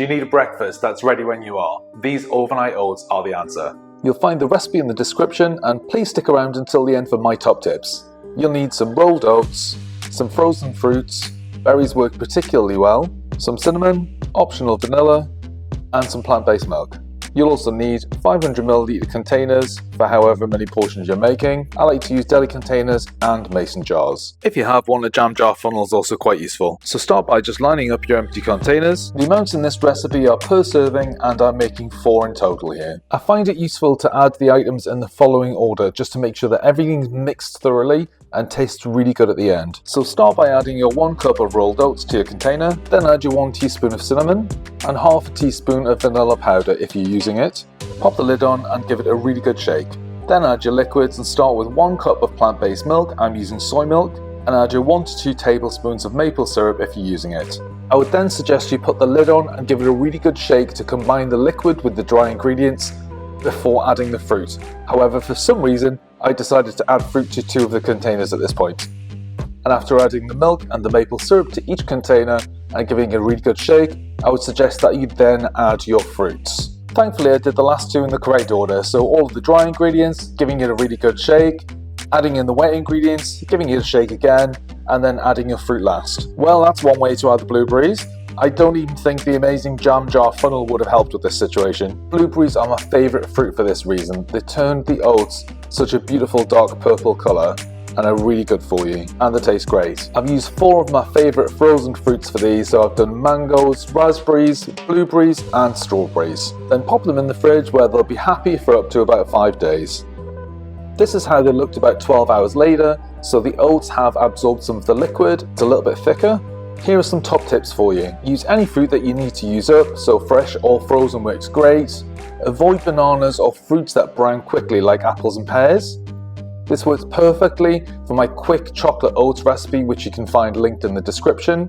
Do you need a breakfast that's ready when you are? These overnight oats are the answer. You'll find the recipe in the description, and please stick around until the end for my top tips. You'll need some rolled oats, some frozen fruits, berries work particularly well, some cinnamon, optional vanilla, and some plant-based milk. You'll also need 500ml containers for however many portions you're making. I like to use deli containers and mason jars. If you have one, a jam jar funnel is also quite useful. So start by just lining up your empty containers. The amounts in this recipe are per serving, and I'm making 4 in total here. I find it useful to add the items in the following order just to make sure that everything's mixed thoroughly and tastes really good at the end. So start by adding your 1 cup of rolled oats to your container, then add your 1 teaspoon of cinnamon and half a teaspoon of vanilla powder if you're using it. Pop the lid on and give it a really good shake. Then add your liquids and start with 1 cup of plant-based milk, I'm using soy milk, and add your 1 to 2 tablespoons of maple syrup if you're using it. I would then suggest you put the lid on and give it a really good shake to combine the liquid with the dry ingredients before adding the fruit. However, for some reason, I decided to add fruit to 2 of the containers at this point. And after adding the milk and the maple syrup to each container and giving it a really good shake, I would suggest that you then add your fruits. Thankfully, I did the last 2 in the correct order, so all of the dry ingredients, giving it a really good shake, adding in the wet ingredients, giving it a shake again, and then adding your fruit last. Well, that's one way to add the blueberries. I don't even think the amazing jam jar funnel would have helped with this situation. Blueberries are my favourite fruit for this reason. They turned the oats such a beautiful dark purple colour and are really good for you, and they taste great. I've used 4 of my favourite frozen fruits for these, so I've done mangoes, raspberries, blueberries and strawberries. Then pop them in the fridge where they'll be happy for up to about 5 days. This is how they looked about 12 hours later, so the oats have absorbed some of the liquid, it's a little bit thicker. Here are some top tips for you. Use any fruit that you need to use up, so fresh or frozen works great. Avoid bananas or fruits that brown quickly like apples and pears. This works perfectly for my quick chocolate oats recipe, which you can find linked in the description.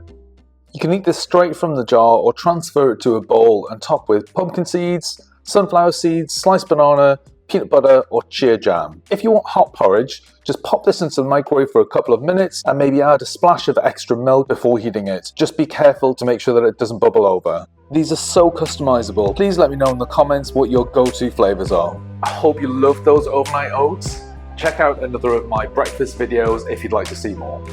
You can eat this straight from the jar or transfer it to a bowl and top with pumpkin seeds, sunflower seeds, sliced banana, peanut butter or chia jam. If you want hot porridge, just pop this into the microwave for a couple of minutes and maybe add a splash of extra milk before heating it. Just be careful to make sure that it doesn't bubble over. These are so customizable. Please let me know in the comments what your go-to flavors are. I hope you love those overnight oats. Check out another of my breakfast videos if you'd like to see more.